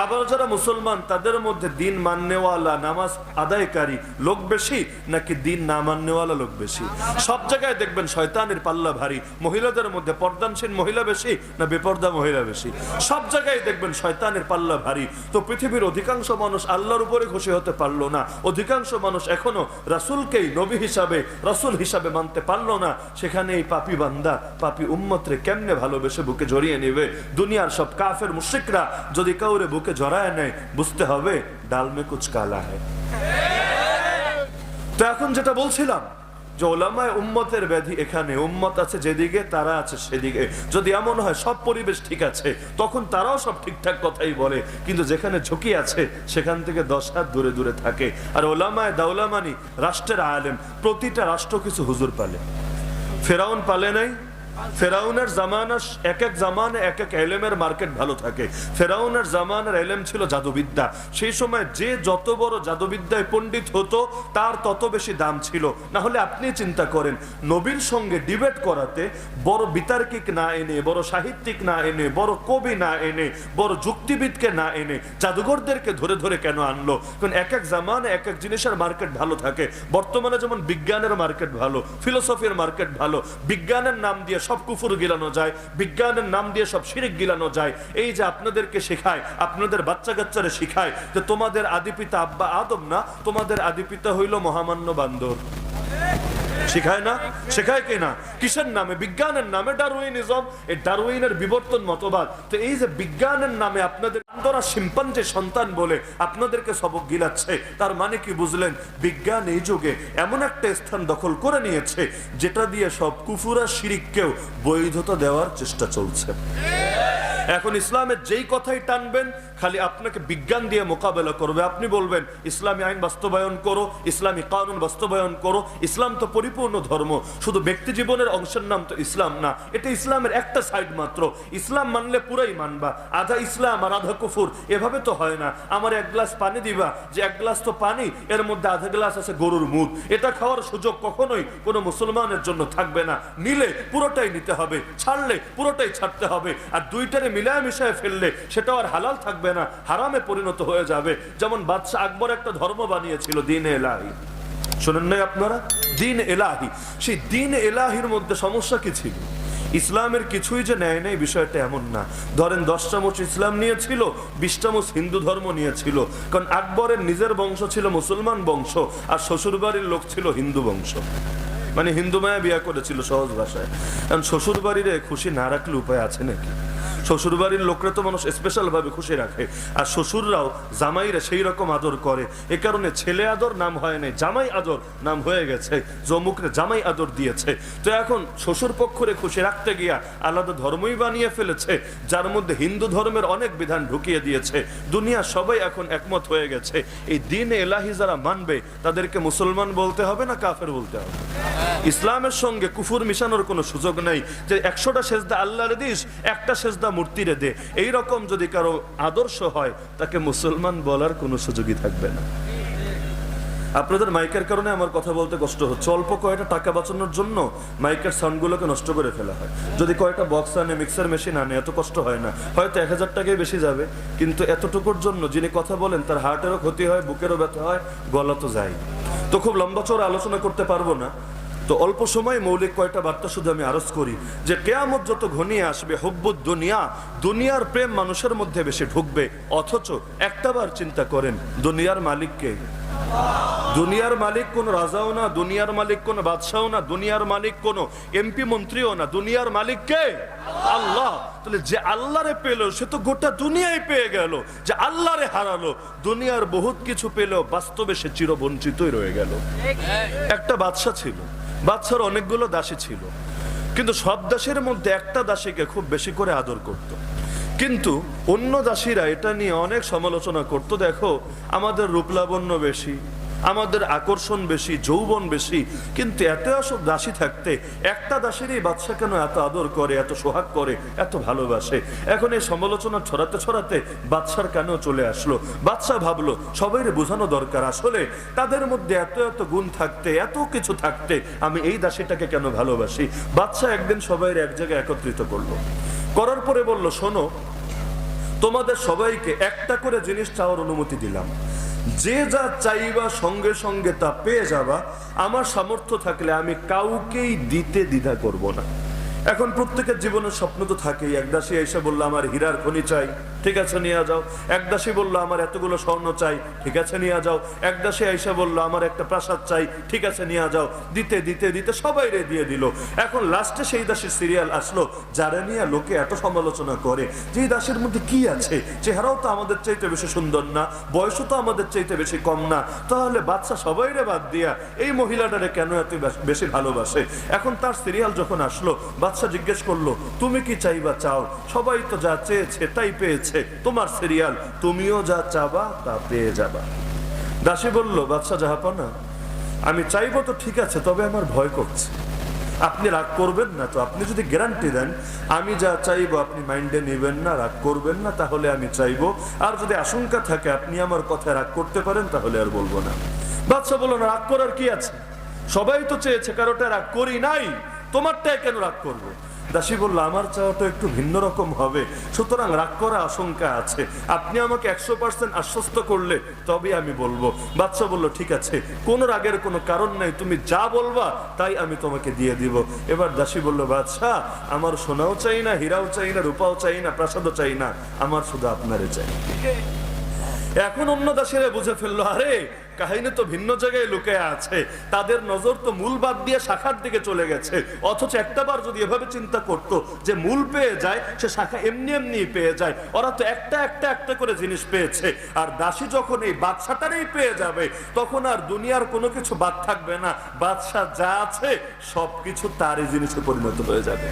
আবার যারা মুসলমান তাদের মধ্যে দিন মাননেওয়ালা, নামাজ আদায়কারী লোক বেশি নাকি দিন না মাননেওয়ালা লোক বেশি? সব জায়গায় দেখবেন শয়তানের পাল্লা ভারী। মহিলাদের মধ্যে পর্দানশীল মহিলা বেশি না বেপর্দা মহিলা বেশি? সব জায়গায় দেখবেন শয়তানের পাল্লা ভারী। তো পৃথিবীর অধিকাংশ মানুষ আল্লাহর উপরে খুশি হতে পারলো না, অধিকাংশ মানুষ এখনো রাসূলকেই নবী হিসাবে রাসূল হিসাবে মানতে পারলো না। সেখানে এই পাপী বান্দা পাপী উম্মতরে কেমনে ভালোবেসে বুকে জড়িয়ে নেবে? দুনিয়ার সব কাফের মুশরিকরা যদি কাউরে বুকে জড়ায় নেয়, বুঝতে হবে ডাল মে কুছ কালা হ্যায়। তো এখন যেটা বলছিলাম যে ওলামায়ে উম্মতের ব্যাধি এখানে, উম্মত আছে যেদিকে তারা আছে সেদিকে। যদি এমন হয় সব পরিবেশ ঠিক আছে, তখন তারাও সব ঠিকঠাক কথাই বলে, কিন্তু যেখানে ঝুঁকি আছে সেখান থেকে 10 হাত দূরে দূরে থাকে। আর ওলামায়ে দাওলা মানি রাষ্ট্রের আলেম। প্রতিটা রাষ্ট্র কিছু হুজুর পালে। ফেরাউন পালে নাই? ফেরাউনের জামানা, এক এক জামানে এক এক এলেমের মার্কেট ভালো থাকে। ফেরাউনের জামানার এলেম ছিল জাদুবিদ্যা। সেই সময় যে যত বড় জাদুবিদ্যায় পণ্ডিত হতো তার তত বেশি দাম ছিল। না হলে আপনি চিন্তা করেন, নবীর সঙ্গে ডিবেট করাতে বড় বিতার্কিক না এনে, বড় সাহিত্যিক না এনে, বড় কবি না এনে, বড় যুক্তিবিদকে না এনে জাদুঘরদেরকে ধরে ধরে কেন আনলো? কারণ এক এক জামানে এক এক জিনিসের মার্কেট ভালো থাকে। বর্তমানে যেমন বিজ্ঞানের মার্কেট ভালো, ফিলোসফির মার্কেট ভালো। বিজ্ঞানের নাম দিয়ে সব কুফর গিলানো যায়, বিজ্ঞানের নাম দিয়ে সব শিরক গিলানো যায়। এই যে আপনাদেরকে শেখায়, আপনাদের বাচ্চা কাচ্চারা শেখায় যে তোমাদের আদিপিতা আব্বা আদম না, তোমাদের আদিপিতা হইল মহামান্য বান্দর। শেখায় না? শেখায় কি না? কিসের নামে? বিজ্ঞানের নামে। ডারউইনিজম, এই ডারউইনের বিবর্তন মতবাদ। তো এই যে বিজ্ঞানের নামে আপনাদের বান্দরা শিম্পাঞ্জে সন্তান বলে আপনাদেরকে সবক গিলাচ্ছে, তার মানে কি বুঝলেন? বিজ্ঞান এই যুগে এমন একটা স্থান দখল করে নিয়েছে যেটা দিয়ে সব কুফর আর শিরককেও বৈধতা দেওয়ার চেষ্টা চলছে। এখন ইসলামের যেই কথাই টানবেন খালি আপনাকে বিজ্ঞান দিয়ে মোকাবেলা করবে। আপনি বলবেন ইসলামী আইন বাস্তবায়ন করো, ইসলামী কানুন বাস্তবায়ন করো। ইসলাম তো পরিপূর্ণ ধর্ম, শুধু ব্যক্তি জীবনের অংশের নাম তো ইসলাম না। এটা ইসলামের একটা সাইড মাত্র। ইসলাম মানলে পুরাই মানবা, আধা ইসলাম আর আধা কুফর এভাবে তো হয় না। আমার 1 গ্লাস পানি দিবা, যে 1 গ্লাস তো পানি, এর মধ্যে আধা গ্লাস আছে গরুর মুদ। এটা খাওয়ার সুযোগ কখনোই কোনো মুসলমানের জন্য থাকবে না। নিলে পুরোটাই নিতে হবে, ছাড়লে পুরোটাই ছাড়তে হবে। আর দুইটারে মিলায় মিশায় ফেললে সেটা আর হালাল থাকবে না, হারামে পরিণত হয়ে যাবে। যেমন বাদশাহ আকবর একটা ধর্ম বানিয়েছিল, দ্বীন এলাহি। শোনেন নাই আপনারা? দ্বীন এলাহি। সেই দ্বীন এলাহির মধ্যে সমস্যা কি ছিল? ইসলামের কিছুই যে নেয় নেই বিষয়টা এমন না। ধরেন 10 চামচ ইসলাম নিয়েছিল, 20 চামচ হিন্দু ধর্ম নিয়েছিল। কারণ আকবরের নিজের বংশ ছিল মুসলমান বংশ, আর শ্বশুরবাড়ির লোক ছিল হিন্দু বংশ। মানে হিন্দু মায়া বিয়া করেছিল সহজ ভাষায়। কারণ শ্বশুর বাড়িরে খুশি না রাখলে উপায় আছে নাকি? শ্বশুর বাড়ির লোকরা তো মানুষ স্পেশাল ভাবে খুশি রাখে, আর শ্বশুররাও জামাইরা সেই রকম আদর করে। এ কারণে ছেলে আদর নাম হয় নাই, জামাই আদর নাম হয়ে গেছে। জমুকরে জামাই আদর দিয়েছে। তো এখন শ্বশুর পক্ষরে খুশি রাখতে গিয়া আলাদা ধর্মই বানিয়ে ফেলেছে, যার মধ্যে হিন্দু ধর্মের অনেক বিধান ঢুকিয়ে দিয়েছে। দুনিয়া সবাই এখন একমত হয়ে গেছে, এই দ্বীন এলাহি যারা মানবে তাদেরকে মুসলমান বলতে হবে না কাফের বলতে হবে? ইসলামের সঙ্গে কুফুর মিশানোর কোনো সুযোগ নেই। যে 100টা সেজদা আল্লাহরে দিস, একটা সেজদা মূর্তিরে দে, এইরকম যদি কারো আদর্শ হয় তাকে মুসলমান বলার কোনো সুযোগই থাকবে না। আপনাদের মাইকের কারণে আমার কথা বলতে কষ্ট হচ্ছে। অল্প কয়টা টাকা বাঁচানোর জন্য মাইকের সাউন্ডগুলোকে নষ্ট করে ফেলা হয়। যদি কয়টা বক্স আনে, মিক্সার মেশিন আনে, এত কষ্ট হয় না। হয়তো 1000 টাকায় বেশি যাবে, কিন্তু এতটুকুর জন্য যিনি কথা বলেন তার হার্টেরও ক্ষতি হয়, বুকেরও ব্যথা হয়, গলা তো যায়। তো খুব লম্বা চড়া আলোচনা করতে পারবো না, তো অল্প সময় মৌলিক কয়টা বার্তা শুধু আমি আরজ করি যে কিয়ামত যত ঘনিয়ে আসবে, হুব্বুদ দুনিয়া, দুনিয়ার প্রেম মানুষের মধ্যে বেশি ঢুকবে। অথচ একটাবার চিন্তা করেন, দুনিয়ার মালিক কে? দুনিয়ার মালিক কোন রাজাও না, দুনিয়ার মালিক কোন বাদশাও না, দুনিয়ার মালিক কোন এমপি মন্ত্রীও না। দুনিয়ার মালিক কে? আল্লাহ। তাহলে যে আল্লাহরে পেল সে তো গোটা দুনিয়ায় পেয়ে গেল। যে আল্লাহরে হারালো, দুনিয়ার বহুত কিছু পেলেও বাস্তবে সে চিরবঞ্চিতই রয়ে গেল। একটা বাদশা ছিল, বাদশার অনেকগুলো দাসী ছিল, কিন্তু সব দাসীর মধ্যে একটা দাসীকে খুব বেশি করে আদর করত। কিন্তু অন্য দাসীরা এটা নিয়ে অনেক সমালোচনা করত, দেখো আমাদের রূপলাবণ্য বেশি, আমাদের আকর্ষণ বেশি, যৌবন বেশি, কিন্তু এত সব দাসী থাকতে একটা দাসীরই বাদশা কেন এত আদর করে, এত সোহাগ করে, এত ভালোবাসে? এখন এই সমালোচনা ছড়াতে ছড়াতে বাদশার কানেও চলে আসলো। বাদশা ভাবলো সবাইরে বোঝানো দরকার, আসলে তাদের মধ্যে এত এত গুণ থাকতে, এত কিছু থাকতে আমি এই দাসীটাকে কেন ভালোবাসি। বাদশা একদিন সবাইরে এক জায়গায় একত্রিত করলো, করার পরে বলল, শোনো, তোমাদের সবাইকে একটা করে জিনিস চাওয়ার অনুমতি দিলাম, যে যা চাইবা সঙ্গে সঙ্গে তা পেয়ে যাবা। আমার সামর্থ্য থাকলে আমি কাউকেই দিতে দ্বিধা করব না। এখন প্রত্যেকের জীবনের স্বপ্ন তো থাকেই। এক দাসী এসে বললো আমার হীরার খনি চাই, ঠিক আছে নিয়ে যাও। এক দাসী বললো আমার এতগুলো স্বর্ণ চাই, ঠিক আছে নিয়ে যাও। এক দাসী এসে বললো আমার একটা প্রাসাদ চাই, ঠিক আছে নিয়ে যাও। দিতে দিতে দিতে সবাই রে দিয়ে দিল। এখন লাস্টে সেই দাসীর সিরিয়াল আসলো, যারা নিয়ে লোকে এত সমালোচনা করে যে এই দাসীর মধ্যে কি আছে, চেহারাও তো আমাদের চাইতে বেশি সুন্দর না, বয়সও তো আমাদের চাইতে বেশি কম না, তাহলে বাচ্চা সবাই রে বাদ দিয়া এই মহিলাটারে কেন এত বেশি ভালোবাসে। এখন তার সিরিয়াল যখন আসলো, বাদশা জিজ্ঞেস করলো তুমি কি চাইবা চাও, সবাই তো যা চেয়েছে তাই পেয়েছে, তোমার সিরিয়াল, তুমিও যা চাবা তা পেয়ে যাবা। দাসী বলল বাদশা জাহাপানা, আমি চাইবো তো ঠিক আছে, তবে আমার ভয় করছে। আপনি রাগ করবেন না তো? আপনি যদি গ্যারান্টি দেন আমি যা চাইবো আপনি মাইন্ডে নেবেন না, রাগ করবেন না, তাহলে আমি চাইবো। আর যদি আশঙ্কা থাকে আপনি আমার কথায় রাগ করতে পারেন, তাহলে আর বলবো না। বাদশা বলল না, রাগ করার কি আছে, সবাই তো চেয়েছে, কারোটা রাগ করি নাই, তোমারটাই কেন রাগ করবো? দাসী বলল আমার চাওয়াটা একটু ভিন্ন রকম হবে, সুতরাং রাগ করা আশঙ্কা আছে, আপনি আমাকে 100% আশ্বস্ত করলে তবে আমি বলবো। বাদশা বলল ঠিক আছে, কোন রাগের কোনো কারণ নাই, তুমি যা বলবা তাই আমি তোমাকে দিয়ে দিব। এবার দাসী বলল বাদশা আমার সোনাও চাই না, হীরাও চাই না, রূপাও চাই না, প্রাসাদও চাই না, আমার শুধু আপনারে চাই। এখন অন্য দাসীরা বুঝে ফেললো আরে কাহিনী তো ভিন্ন জায়গায় লুকে আছে, তাদের নজর তো মূল বাদ দিয়ে শাখার দিকে চলে গেছে। অথচ একটাবার যদি এভাবে চিন্তা করতো যে মূল পেয়ে যায়, সে শাখা এমনি এমনি পেয়ে যায়। ওরা তো একটা একটা একটা করে জিনিস পেয়েছে, আর দাসী যখন এই বাদশাটারই পেয়ে যাবে তখন আর দুনিয়ার কোনো কিছু বাদ থাকবে না, বাদশা যা আছে সবকিছু তারই জিনিসে পরিণত হয়ে যাবে।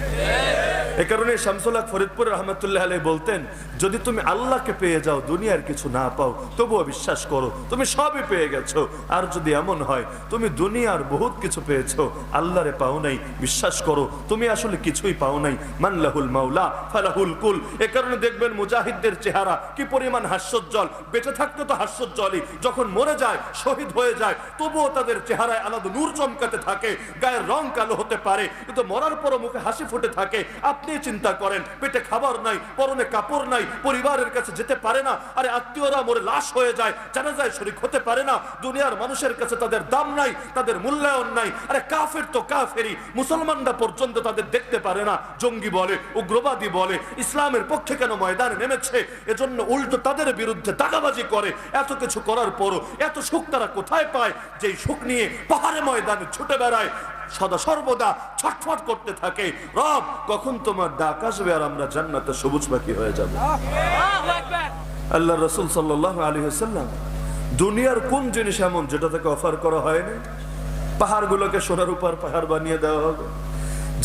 এ কারণে শামসুল হক ফরিদপুর রহমতুল্লাহ আলাইহি বলতেন যদি তুমি আল্লাহকে পেয়ে যাও, দুনিয়ার কিছু না পাও, তবুও বিশ্বাস করো তুমি সবই পেয়ে গেছো। আর যদি এমন হয় তুমি দুনিয়ার বহুত কিছু পেয়েছো, আল্লাহরে পাও নাই, বিশ্বাস করো তুমি আসলে কিছুই পাও নাই। মানলাহুল মাওলা ফালাহুল কুল। এ কারণে দেখবেন মুজাহিদদের চেহারা কি পরিমাণ হাস্যোজ্জ্বল, বেঁচে থাকতে তো হাস্যোজ্জ্বলই, যখন মরে যায় শহীদ হয়ে যায় তবুও তাদের চেহারায় আলাদা নূর চমকাতে থাকে। গায়ের রং কালো হতে পারে কিন্তু মরার পরও মুখে হাসি ফুটে থাকে। আপনি চিন্তা করেন পেটে খাবার নাই, পরনে কাপড় নাই, পরিবারের কাছে যেতে পারে না, আরে আত্মীয়রা মরে লাশ হয়ে যায়, জানাজায় শরীক হতে পারে না, দুনিয়ার মানুষের কাছে তাদের দাম নাই, তাদের মূল্যায়ন নাই। আরে কাফের তো কাফেরই, মুসলমানরা পর্যন্ত তাদের দেখতে পারে না, জঙ্গি বলে, উগ্রবাদী বলে, ইসলামের পক্ষে কেন ময়দানে নেমেছে, এজন্য উল্টো তাদের বিরুদ্ধে দাগাবাজি করে। এত কিছু করার পরও এত সুখ তারা কোথায় পায়? যেই সুখ নিয়ে পাহাড়ে ময়দানে ছুটে বেড়ায়, সদা সর্বদা ছটফট করতে থাকে, রব কখন তোমার ডাক আসবে আর আমরা জান্নাতে সবুজ পাখি হয়ে যাব। আল্লাহ রাসূল সাল্লাল্লাহু আলাইহি ওয়াসাল্লাম দুনিয়ার কোন জিনিস এমন যেটা থেকে অফার করা হয়নি? পাহাড়গুলোকে সোনার উপর পাহাড় বানিয়ে দেওয়া হবে,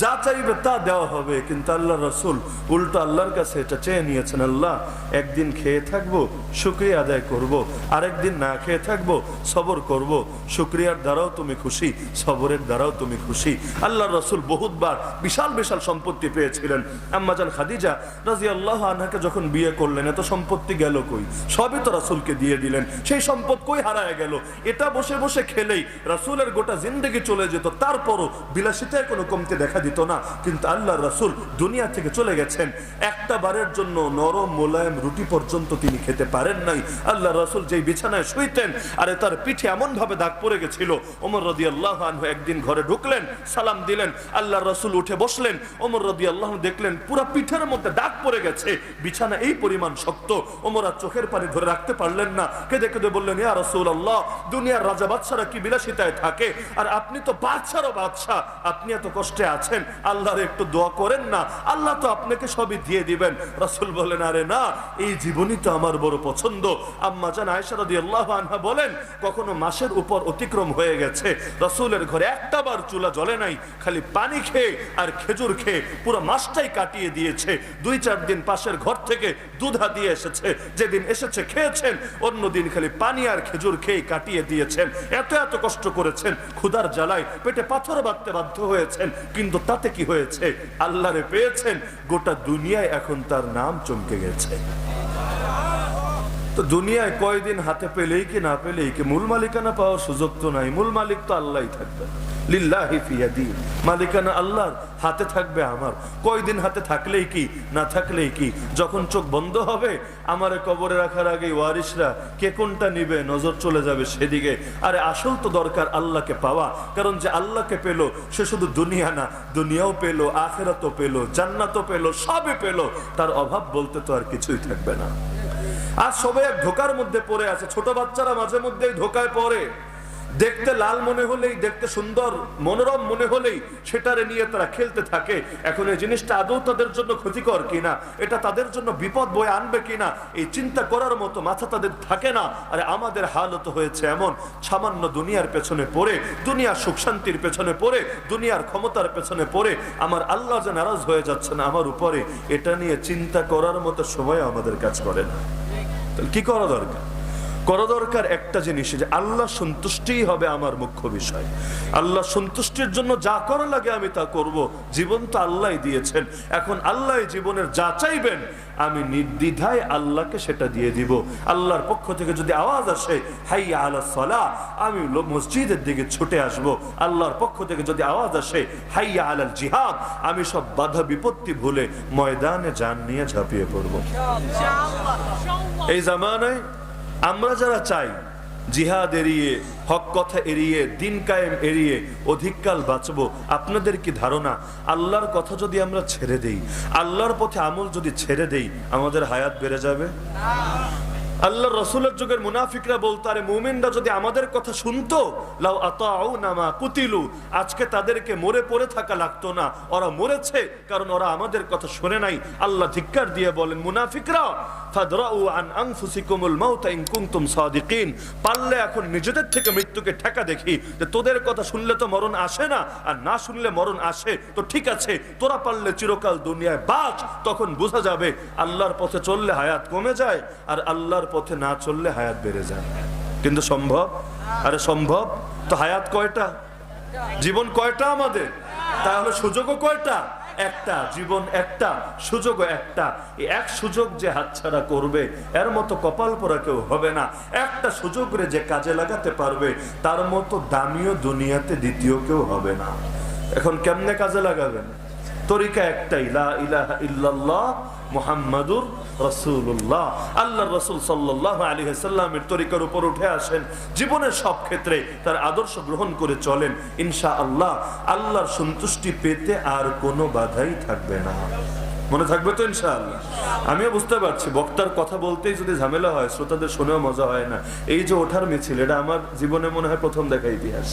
যা চাইবে তা দেওয়া হবে। কিন্তু আল্লাহ রাসূল উল্টো আল্লাহর কাছে এটা চেয়ে নিয়েছেন, আল্লাহ একদিন খেয়ে থাকবো শুকরিয়া আদায় করব, আরেকদিন না খেয়ে থাকবো সবর করব। শুকরিয়ার দ্বারাও তুমি খুশি, সবরের দ্বারাও তুমি খুশি। আল্লাহ রাসূল বহুতবার বিশাল বিশাল সম্পত্তি পেয়েছিলেন। আম্মা জান খাদিজা রাদিয়াল্লাহু আনহাকে যখন বিয়ে করলেন এত সম্পত্তি গেল কই? সবই তো রাসূলকে দিয়ে দিলেন, সেই সম্পদ কই হারায় গেল? এটা বসে বসে খেলেই রাসূলের গোটা জিন্দেগি চলে যেত, তারপরও বিলাসিতায় কোনো কমতি দেখা দিত না। কিন্তু আল্লাহ রাসূল দুনিয়া থেকে চলে গেছেন, একটা বারের জন্য নরম মোলায়েম রুটি পর্যন্ত তিনি খেতে পারেন নাই। আল্লাহ রাসূল যেই বিছানায় শুইতেন আরে তার পিঠে এমন ভাবে দাগ পড়ে গেছিল, ওমর রাদিয়াল্লাহু আনহু একদিন ঘরে ঢুকলেন, সালাম দিলেন, আল্লাহ রাসূল উঠে বসলেন, ওমর রাদিয়াল্লাহু দেখলেন পুরো পিঠের মধ্যে দাগ পড়ে গেছে, বিছানা এই পরিমাণ শক্ত। ওমর আর চোখের পানি ধরে রাখতে পারলেন না, কেঁদে কেঁদে বললেন ইয়া রাসূলুল্লাহ, দুনিয়ার রাজা বাদশারা কি বিলাসিতায় থাকে, আর আপনি তো বাদশারও বাদশা, আপনি এত কষ্টে আছেন, আল্লাহর একটু দোয়া করেন না, আল্লাহ তো আপনাকে সবই দিয়ে দিবেন। রাসূল বলেন আরে না, এই জীবনই তো আমার বড় পছন্দ। আম্মা জান আয়েশা রাদিয়াল্লাহু আনহা বলেন কখনো মাসের উপর অতিক্রম হয়ে গেছে, রাসূলের ঘরে একটাবার চুলা জ্বলে নাই, খালি পানি খেয়ে আর খেজুর খেয়ে পুরো মাসটাই কাটিয়ে দিয়েছে। 2-4 দিন পাশের ঘর থেকে দুধা দিয়ে এসেছে, যেদিন এসেছে খেয়েছেন, অন্যদিন খালি পানি আর খেজুর খেয়ে কাটিয়ে দিয়েছেন। এত এত কষ্ট করেছেন, ক্ষুধার জ্বালায় পেটে পাথর বাঁধতে বাধ্য হয়েছেন, কিন্তু তাতে কি হয়েছে? আল্লাহরে পেয়েছেন, গোটা দুনিয়ায় এখন তার নাম চমকে গেছে। তো দুনিয়ায় কয়দিন হাতে পেলেই কি না পেলেই কি, মূল মালিকানা পাওয়ার সুযোগ তো নাই। মূল মালিক তো আল্লাহই থাকবে। লিল্লাহি ফি ইয়াদি, মালিকানা আল্লাহর হাতে থাকবে আমার। কয়দিন হাতে থাকলেই কি, না থাকলেই কি। যখন চোখ বন্ধ হবে, আমারে কবরে রাখার আগে ওয়ারিসরা কে কোনটা নিবে নজর চলে যাবে সেদিকে। আরে আসল তো দরকার আল্লাহকে পাওয়া, কারণ যে আল্লাহকে পেল সে শুধু দুনিয়া না, দুনিয়াও পেল, আখিরাতও পেল, জান্নাতও পেল, সবই পেল। তার অভাব বলতে তো আর কিছুই থাকবে না। আর সবাই এক ধোকার মধ্যে পড়ে আছে। ছোট বাচ্চারা মাঝে মধ্যেই ধোকায় পড়ে। দেখতে লাল মনে হলেই, দেখতে সুন্দর মনোরম মনে হলেই সেটারে নিয়ে তারা খেলতে থাকে। এখন এই জিনিসটা আদৌ তাদের জন্য ক্ষতিকর কিনা, এটা তাদের জন্য বিপদ বয়ে আনবে কিনা, এই চিন্তা করার মতো মাথা তাদের থাকে না। আরে আমাদের হালত হয়েছে এমন, সামান্য দুনিয়ার পেছনে পড়ে, দুনিয়ার সুখ শান্তির পেছনে পড়ে, দুনিয়ার ক্ষমতার পেছনে পড়ে আমার আল্লাহ যে নারাজ হয়ে যাচ্ছে না আমার উপরে, এটা নিয়ে চিন্তা করার মতো সময় আমাদের কাজ করে না। কি করা দরকার? করা দরকার একটা জিনিস, যে আল্লাহ সন্তুষ্টি হবে আমার মুখ্য বিষয়। আল্লাহ সন্তুষ্টির জন্য যা করা লাগে আমি তা করব। জীবন তো আল্লাহ দিয়েছেন, এখন আল্লাহ জীবনের যা চাইবেন আমি নির্দ্বিধায় আল্লাহকে সেটা দিয়ে দিব। আল্লাহর পক্ষ থেকে যদি আওয়াজ আসে হাইয়া আলাস সালাহ, আমি মসজিদের দিকে ছুটে আসব। আল্লাহর পক্ষ থেকে যদি আওয়াজ আসে হাইয়া আলাল জিহাদ, আমি সব বাধা বিপত্তি ভুলে ময়দানে জান নিয়ে ঝাঁপিয়ে পড়ব। এই জামানায় আমরা যারা চাই জিহাদ এড়িয়ে, হক কথা এড়িয়ে, দিন কায়েম এড়িয়ে অধিককাল বাঁচবো, আপনাদের কি ধারণা আল্লাহর কথা যদি আমরা ছেড়ে দেই, আল্লাহর পথে আমল যদি ছেড়ে দেই, আমাদের হায়াত বেড়ে যাবে? আল্লাহর রাসূলের যুগের মুনাফিকরা বলতো, আরে মুমিনরা যদি আমাদের কথা শুনতো, লাউ আতাউনা মা কুতিলু, আজকে তাদেরকে মরে পড়ে থাকা লাগতো না। ওরা মরেছে কারণ ওরা আমাদের কথা শুনে নাই। আল্লাহ ধিক্কার দিয়ে বলেন, মুনাফিকরা ফাদরাউ আন আনফুসিকুমুল মাউত ইন কুনতুম সাদিকিন, পারলে এখন নিজেদের থেকে মৃত্যুকে ঠেকা দেখি, যে তোদের কথা শুনলে তো মরণ আসে না, আর না শুনলে মরণ আসে, তো ঠিক আছে তোরা পারলে চিরকাল দুনিয়ায় বাঁচ, তখন বোঝা যাবে আল্লাহর পথে চললে হায়াত কমে যায়, আর আল্লাহর পথে না চললে হায়াত বেড়ে যায়। কিন্তু সম্ভব? আরে সম্ভব তো। হায়াত কয়টা? জীবন কয়টা আমাদের? তাহলে সুযোগও কয়টা? একটা। জীবন একটা, সুযোগও একটা। এই এক সুযোগ যে হাতছাড়া করবে, এর মতো কপাল পোড়া কেউ হবে না। একটা সুযোগ রে যে কাজে লাগাতে পারবে, তার মতো দামিও দুনিয়াতে দ্বিতীয় কেউ হবে না। এখন কেমনে কাজে লাগাবেন? তরিকা একটাই, লা ইলাহা ইল্লাল্লাহ মুহাম্মাদুর রাসূলুল্লাহ। আল্লাহর রাসূল সাল্লাল্লাহু আলাইহি ওয়াসাল্লামের তরিকার উপর উঠে আসেন, জীবনের সব ক্ষেত্রে তার আদর্শ গ্রহণ করে চলেন। ইনশাআল্লাহ আল্লাহর সন্তুষ্টি পেতে আর কোনো বাধাই থাকবে না। মনে থাকবে তো ইনশাআল্লাহ? আমিও বুঝতে পারছি বক্তার কথা বলতেই যদি ঝামেলা হয়, শ্রোতাদের শুনেও মজা হয় না। এই যে ওঠার মিছিল, এটা আমার জীবনে মনে হয় প্রথম দেখা ইতিহাস।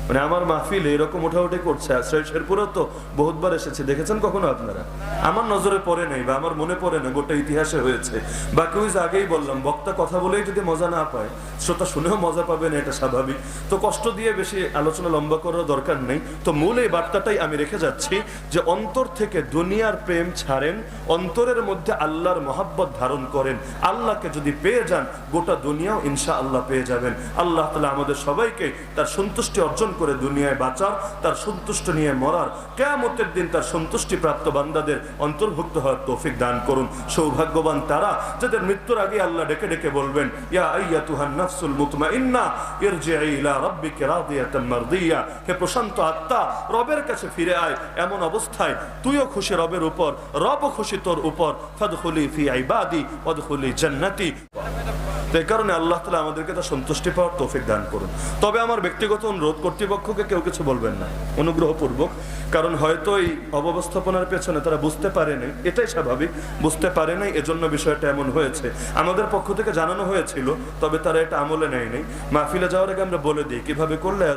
মানে আমার মাহফিল এরকম ওঠাউঠি করছে। শেরপুরেও তো বহুতবার এসেছে, দেখেছেন কখনো আপনারা? আমার নজরে পড়ে নাই বা আমার মনে পড়ে না, গোটা ইতিহাসে হয়েছে। বাকি ওই আগেই বললাম, বক্তা কথা বলেই যদি মজা না পায়, শ্রোতা শুনেও মজা পাবে না, এটা স্বাভাবিক। তো কষ্ট দিয়ে বেশি আলোচনা লম্বা করার দরকার নেই। তো মূল এই বার্তাটাই আমি রেখে যাচ্ছি, যে অন্তর থেকে দুনিয়ার প্রেম ছাড়েন, অন্তরের মধ্যে আল্লাহর মহাব্বত ধারণ করেন। আল্লাহকে যদি পেয়ে যান, গোটা দুনিয়াও ইনশাআল্লাহ পেয়ে যাবেন। আল্লাহ তাআলা আমাদের সবাইকে তার সন্তুষ্টি অর্জন করে দুনিয়ায় বাঁচার, তার সন্তুষ্ট নিয়ে মরার, কিয়ামতের দিন তার সন্তুষ্টি প্রাপ্ত বান্দাদের অন্তর্ভুক্ত হওয়ার তৌফিক দান করুন। সৌভাগ্যবান তারা যাদের মৃত্যুর আগে আল্লাহ ডেকে ডেকে বলবেন, ইয়া আইয়াতুহান নাফসুল মুতমাইন্না ইরজিই ইলা রাব্বিকা রাদিয়াতাম মারদিয়া, হে প্রশান্ত আত্মা, রবের কাছে ফিরে আয় এমন অবস্থায় তুইও খুশি রবের উপর, রবও খুশি তোর উপর। ফাদখুলি ফি ইবাদি ওয়াদখুলি জান্নাতি। এই কারণে আল্লাহ তাআলা আমাদেরকে তার সন্তুষ্টি পাওয়ার তৌফিক দান করুন। তবে আমার ব্যক্তিগত অনুরোধ, কর্তৃপক্ষকে কেউ কিছু বলবেন না অনুগ্রহপূর্বক, কারণ হয়তো এই অব্যবস্থাপনার পেছনে তারা বুঝতে পারে নাই, এটাই স্বাভাবিক, বুঝতে পারে নাই, এজন্য বিষয়টা এমন হয়েছে। আমাদের পক্ষ থেকে জানানো হয়েছিল, তবে তারা এটা আমলে নেয় নাই। মাহফিলে যাওয়ার আগে আমরা বলে দিই কিভাবে করলে